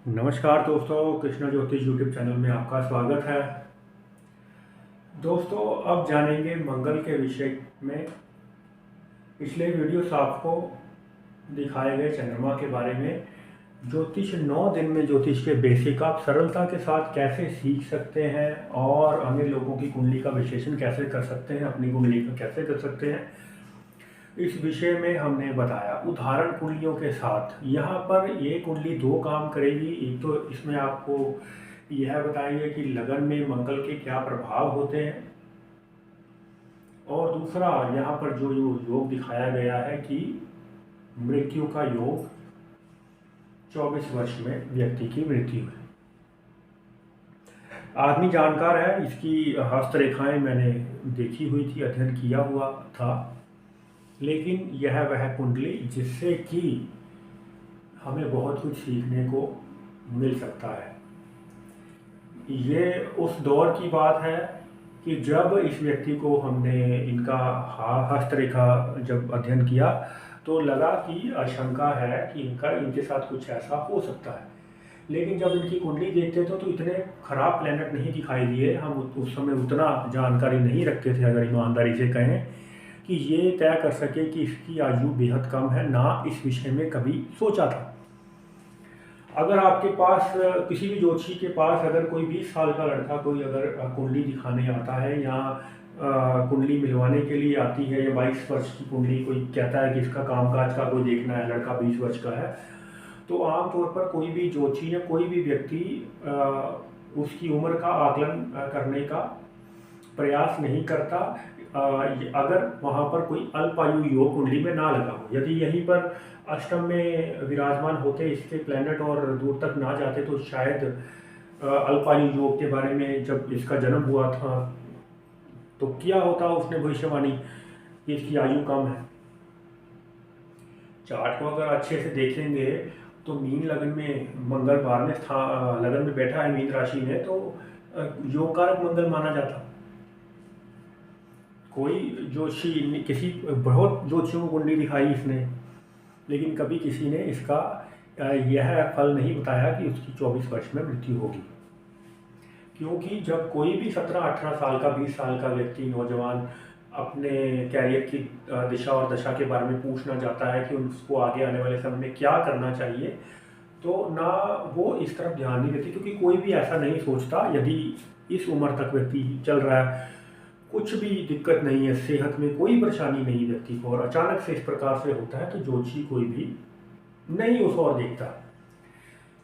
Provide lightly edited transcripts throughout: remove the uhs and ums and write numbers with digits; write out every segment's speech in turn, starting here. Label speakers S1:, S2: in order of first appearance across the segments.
S1: नमस्कार दोस्तों, कृष्णा ज्योतिष यूट्यूब चैनल में आपका स्वागत है। दोस्तों, अब जानेंगे मंगल के विषय में। पिछले वीडियोस आपको दिखाए गए चंद्रमा के बारे में, ज्योतिष 9 दिन में ज्योतिष के बेसिक आप सरलता के साथ कैसे सीख सकते हैं और अन्य लोगों की कुंडली का विश्लेषण कैसे कर सकते हैं, अपनी कुंडली का कैसे कर सकते हैं, इस विषय में हमने बताया उदाहरण कुंडलियों के साथ। यहाँ पर ये कुंडली 2 काम करेगी। एक तो इसमें आपको यह बताएंगे कि लगन में मंगल के क्या प्रभाव होते हैं, और दूसरा यहाँ पर जो योग दिखाया गया है कि मृत्यु का योग 24 वर्ष में व्यक्ति की मृत्यु है। आदमी जानकार है, इसकी हस्तरेखाएं मैंने देखी हुई थी, अध्ययन किया हुआ था, लेकिन यह वह कुंडली जिससे कि हमें बहुत कुछ सीखने को मिल सकता है। ये उस दौर की बात है कि जब इस व्यक्ति को हमने इनका हस्तरेखा जब अध्ययन किया तो लगा कि आशंका है कि इनके साथ कुछ ऐसा हो सकता है। लेकिन जब इनकी कुंडली देखते तो इतने खराब प्लैनेट नहीं दिखाई दिए। हम उस समय उतना जानकारी नहीं रखते थे, अगर ईमानदारी से कहें, कि ये तय कर सके कि इसकी आयु बेहद कम है, ना इस विषय में कभी सोचा था। अगर आपके पास किसी भी ज्योतिषी के पास अगर कोई 20 साल का लड़का कोई अगर कुंडली दिखाने आता है या कुंडली मिलवाने के लिए आती है, या 22 वर्ष की कुंडली कोई कहता है कि इसका कामकाज का कोई देखना है, लड़का 20 वर्ष का है, तो आमतौर पर कोई भी ज्योतिषी या कोई भी व्यक्ति उसकी उम्र का आकलन करने का प्रयास नहीं करता अगर वहाँ पर कोई अल्पायु योग कुंडली में ना लगा हो। यदि यहीं पर अष्टम में विराजमान होते इसके प्लैनेट और दूर तक ना जाते तो शायद अल्पायु योग के बारे में जब इसका जन्म हुआ था तो किया होता उसने भविष्यवाणी कि इसकी आयु कम है। चार्ट को अगर अच्छे से देखेंगे तो मीन लगन में मंगल 12वें लगन में बैठा है, मीन राशि में, तो योग कारक मंगल माना जाता। कोई ज्योतिषी किसी बहुत ज्योतिषियों को कुंडली दिखाई इसने, लेकिन कभी किसी ने इसका यह फल नहीं बताया कि उसकी 24 वर्ष में मृत्यु होगी। क्योंकि जब कोई भी 17-18 साल का 20 साल का व्यक्ति नौजवान अपने कैरियर की दिशा और दशा के बारे में पूछना चाहता है कि उसको आगे आने वाले समय में क्या करना चाहिए, तो ना वो इस तरफ ध्यान नहीं देती, क्योंकि कोई भी ऐसा नहीं सोचता। यदि इस उम्र तक व्यक्ति चल रहा है, कुछ भी दिक्कत नहीं है, सेहत में कोई परेशानी नहीं व्यक्ति को, और अचानक से इस प्रकार से होता है, तो ज्योतिषी कोई भी नहीं उस और देखता।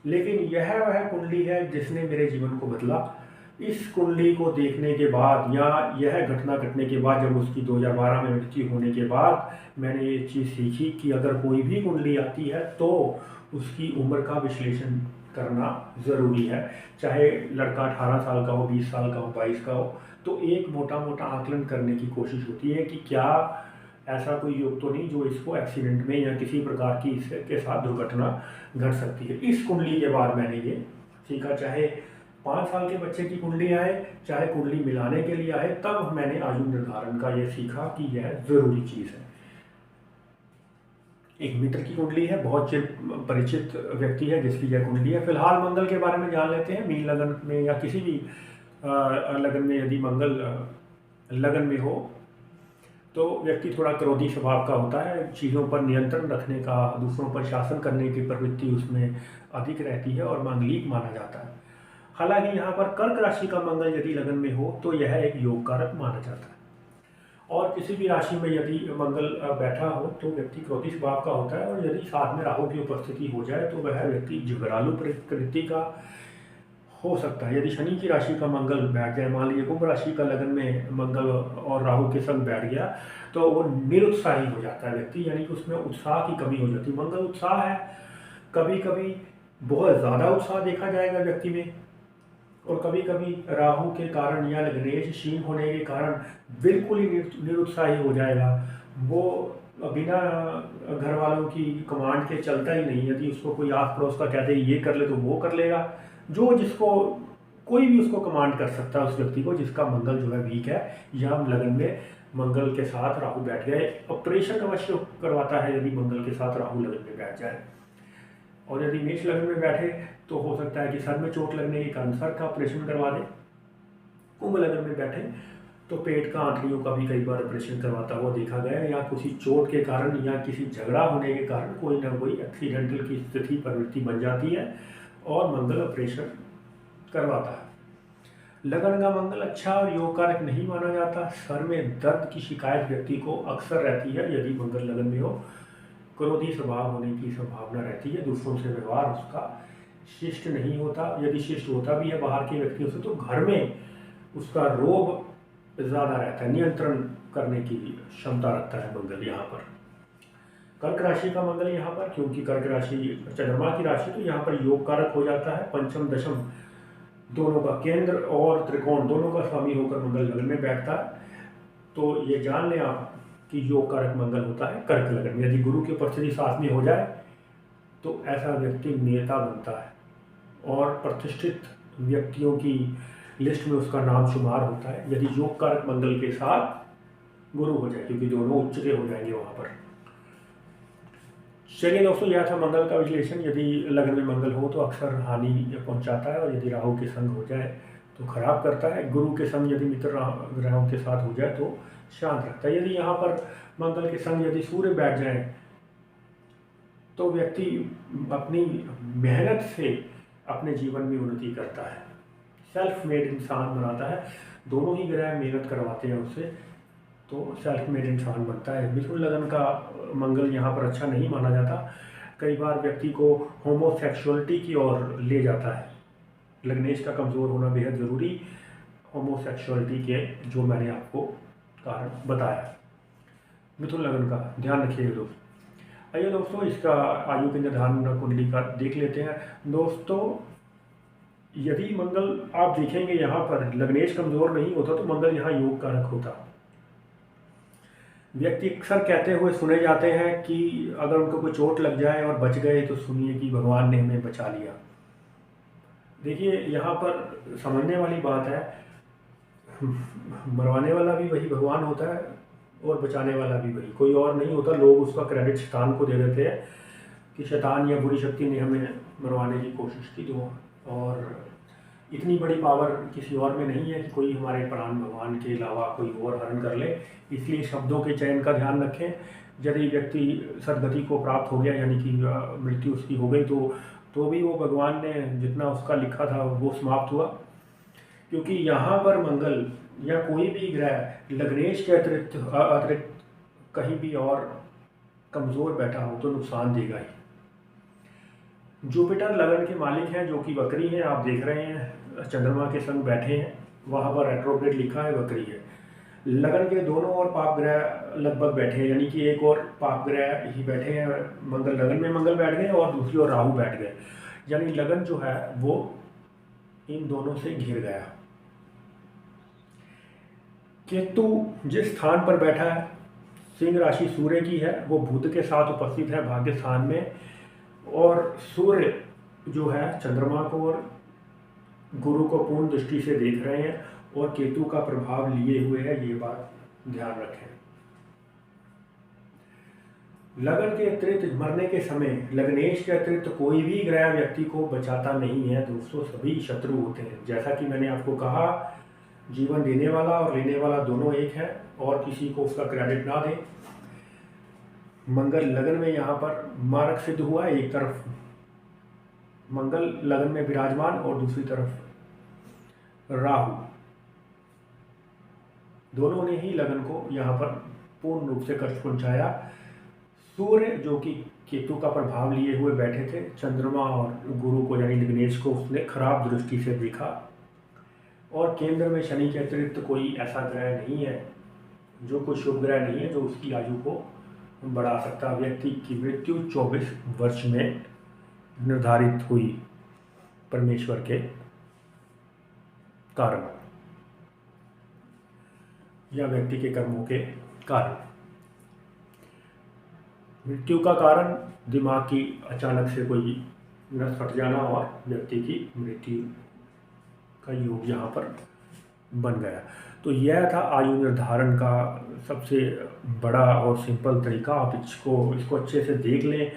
S1: लेकिन यह वह कुंडली है जिसने मेरे जीवन को बदला। इस कुंडली को देखने के बाद या यह घटना घटने के बाद, जब उसकी 2012 में मृत्यु होने के बाद, मैंने ये चीज़ सीखी कि अगर कोई भी कुंडली आती है तो उसकी उम्र का विश्लेषण करना ज़रूरी है। चाहे लड़का 18 साल का हो, 20 साल का हो, 22 का हो, तो एक मोटा मोटा आकलन करने की कोशिश होती है कि क्या ऐसा कोई योग तो नहीं जो इसको एक्सीडेंट में या किसी प्रकार की इसके साथ दुर्घटना घट सकती है। इस कुंडली के बाद मैंने ये सीखा, चाहे 5 साल के बच्चे की कुंडली आए, चाहे कुंडली मिलाने के लिए आए, तब मैंने आयु निर्धारण का ये सीखा कि यह ज़रूरी चीज़ है। एक मित्र की कुंडली है, बहुत परिचित व्यक्ति है जिसकी यह कुंडली है। फिलहाल मंगल के बारे में जान लेते हैं। मीन लगन में या किसी भी लगन में यदि मंगल लगन में हो तो व्यक्ति थोड़ा क्रोधी स्वभाव का होता है, चीज़ों पर नियंत्रण रखने का, दूसरों पर शासन करने की प्रवृत्ति उसमें अधिक रहती है और मांगलिक माना जाता है। हालांकि यहाँ पर कर्क राशि का मंगल यदि लगन में हो तो यह एक योग कारक माना जाता है। और किसी भी राशि में यदि मंगल बैठा हो तो व्यक्ति क्रोधी स्वभाव का होता है, और यदि साथ में राहु की उपस्थिति हो जाए तो वह व्यक्ति झगड़ालू प्रकृति का हो सकता है। यदि शनि की राशि का मंगल बैठ जाए, मान लीजिए कुंभ राशि का लगन में मंगल और राहु के संग बैठ गया, तो वो निरुत्साही हो जाता है व्यक्ति, यानी कि उसमें उत्साह की कमी हो जाती है। मंगल उत्साह है, कभी कभी बहुत ज़्यादा उत्साह देखा जाएगा व्यक्ति में, और कभी कभी राहु के कारण या लग्नेश क्षीण होने के कारण बिल्कुल ही निरुत्साही हो जाएगा। वो बिना घर वालों की कमांड के चलता ही नहीं। यदि उसको कोई आस पड़ोस का कहते ये कर ले तो वो कर लेगा, जो जिसको कोई भी उसको कमांड कर सकता है, उस व्यक्ति को जिसका मंगल जो है वीक है या लगन में मंगल के साथ राहु बैठ गए। ऑपरेशन अवश्य करवाता है यदि मंगल के साथ राहु लगन में बैठ जाए। और यदि मेष लग्न में बैठे तो हो सकता है कि सर में चोट लगने के कारण सर का ऑपरेशन करवा दें। कुंभ लग्न में बैठे तो पेट का, आंतड़ियों का भी कई बार ऑपरेशन करवाता हुआ देखा गया है, या किसी चोट के कारण या किसी झगड़ा होने के कारण कोई ना कोई एक्सीडेंटल की स्थिति प्रवृत्ति बन जाती है और मंगल ऑपरेशन करवाता है। लगन का मंगल अच्छा और योग कारक नहीं माना जाता। सर में दर्द की शिकायत व्यक्ति को अक्सर रहती है यदि मंगल लगन में हो। क्रोधी स्वभाव होने की संभावना रहती है। दूसरों से व्यवहार उसका शिष्ट नहीं होता। यदि शिष्ट होता भी है बाहर के व्यक्तियों से तो घर में उसका रोब ज़्यादा रहता है, नियंत्रण करने की क्षमता रखता है मंगल यहाँ पर। कर्क राशि का मंगल यहाँ पर, क्योंकि कर्क राशि चंद्रमा की राशि, तो यहाँ पर योग कारक हो जाता है। पंचम दशम दोनों का, केंद्र और त्रिकोण दोनों का स्वामी होकर मंगल लगन में बैठता है। तो ये जान लें आप कि योग कारक मंगल होता है कर्क लगन में। यदि गुरु की उपस्थिति साथ में हो जाए तो ऐसा व्यक्ति नेता बनता है और प्रतिष्ठित व्यक्तियों की लिस्ट में उसका नाम शुमार होता है यदि योग कारक मंगल के साथ गुरु हो जाए, क्योंकि दोनों उच्च के हो जाएंगे वहाँ पर। चलिए दोस्तों, यह था मंगल का विश्लेषण। यदि लगन में मंगल हो तो अक्सर हानि पहुंचाता है, और यदि राहु के संग हो जाए तो खराब करता है। गुरु के संग यदि मित्र ग्रहों के साथ हो जाए तो शांत रखता है। यदि यहाँ पर मंगल के संग यदि सूर्य बैठ जाए तो व्यक्ति अपनी मेहनत से अपने जीवन में उन्नति करता है, सेल्फ मेड इंसान बनाता है। दोनों ही ग्रह मेहनत करवाते हैं उससे, तो सेल्फ मेड इंसान बनता है। मिथुन लगन का मंगल यहाँ पर अच्छा नहीं माना जाता। कई बार व्यक्ति को होमोसेक्सुअलिटी की ओर ले जाता है। लग्नेश का कमज़ोर होना बेहद ज़रूरी, होमोसेक्सुअलिटी के जो मैंने आपको कारण बताया। मिथुन लगन का ध्यान रखिएगा दोस्तों। आइए दोस्तों, इसका आयु के निर्धारण कुंडली का देख लेते हैं। दोस्तों, यदि मंगल आप देखेंगे यहाँ पर लग्नेश कमज़ोर नहीं होता तो मंगल यहाँ योग कारक होता। व्यक्ति अक्सर कहते हुए सुने जाते हैं कि अगर उनको कोई चोट लग जाए और बच गए तो सुनिए कि भगवान ने हमें बचा लिया। देखिए, यहाँ पर समझने वाली बात है, मरवाने वाला भी वही भगवान होता है और बचाने वाला भी वही, कोई और नहीं होता। लोग उसका क्रेडिट शैतान को दे देते हैं कि शैतान या बुरी शक्ति ने हमें मरवाने की कोशिश की, तो और इतनी बड़ी पावर किसी और में नहीं है कि कोई हमारे प्राण भगवान के अलावा कोई और हरण कर ले। इसलिए शब्दों के चयन का ध्यान रखें। यदि व्यक्ति सदगति को प्राप्त हो गया, यानी कि मृत्यु उसकी हो गई, तो भी वो भगवान ने जितना उसका लिखा था वो समाप्त हुआ। क्योंकि यहाँ पर मंगल या कोई भी ग्रह लग्नेश के अतिरिक्त कहीं भी और कमज़ोर बैठा हो तो नुकसान देगा ही। जुपिटर लगन के मालिक हैं जो कि वक्री हैं। आप देख रहे हैं चंद्रमा के संग बैठे हैं, वहाँ पर रेट्रोग्रेड लिखा है, वक्री है। लगन के दोनों ओर पाप ग्रह लगभग बैठे हैं, यानी कि एक और पाप ग्रह ही बैठे हैं। मंगल लगन में मंगल बैठ गए और दूसरी ओर राहु बैठ गए, यानी लगन जो है वो इन दोनों से घिर गया। केतु जिस स्थान पर बैठा है, सिंह राशि सूर्य की है, वो बुध के साथ उपस्थित है भाग्य स्थान में, और सूर्य जो है चंद्रमा को और गुरु को पूर्ण दृष्टि से देख रहे हैं और केतु का प्रभाव लिए हुए है, ये बात ध्यान रखें। लगन के अतिरिक्त मरने के समय लग्नेश के अतिरिक्त कोई भी ग्रह व्यक्ति को बचाता नहीं है दोस्तों, सभी शत्रु होते हैं। जैसा कि मैंने आपको कहा, जीवन देने वाला और लेने वाला दोनों एक है, और किसी को उसका क्रेडिट ना दें। मंगल लगन में यहाँ पर मारक सिद्ध हुआ है, एक तरफ मंगल लगन में विराजमान और दूसरी तरफ राहु, दोनों ने ही लगन को यहाँ पर पूर्ण रूप से कष्ट पहुंचाया। सूर्य जो कि केतु का प्रभाव लिए हुए बैठे थे, चंद्रमा और गुरु को यानी लग्नेश को उसने खराब दृष्टि से देखा, और केंद्र में शनि के अतिरिक्त कोई ऐसा ग्रह नहीं है, जो कोई शुभ ग्रह नहीं है जो उसकी आयु को बढ़ा सकता। व्यक्ति की मृत्यु 24 वर्ष में निर्धारित हुई परमेश्वर के कारण या व्यक्ति के कर्मों के कारण। मृत्यु का कारण दिमाग की अचानक से कोई नस फट जाना और व्यक्ति की मृत्यु का योग यहाँ पर बन गया। तो यह था आयु निर्धारण का सबसे बड़ा और सिंपल तरीका। आप इसको अच्छे से देख लें,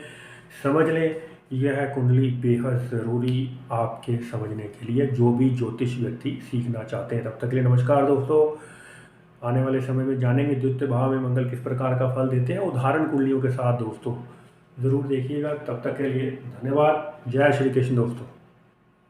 S1: समझ लें। यह कुंडली बेहद ज़रूरी आपके समझने के लिए, जो भी ज्योतिष व्यक्ति सीखना चाहते हैं। तब तक के लिए नमस्कार दोस्तों। आने वाले समय में जानेंगे द्वितीय भाव में मंगल किस प्रकार का फल देते हैं उदाहरण कुंडलियों के साथ दोस्तों। ज़रूर देखिएगा। तब तक के लिए धन्यवाद। जय श्री कृष्ण दोस्तों।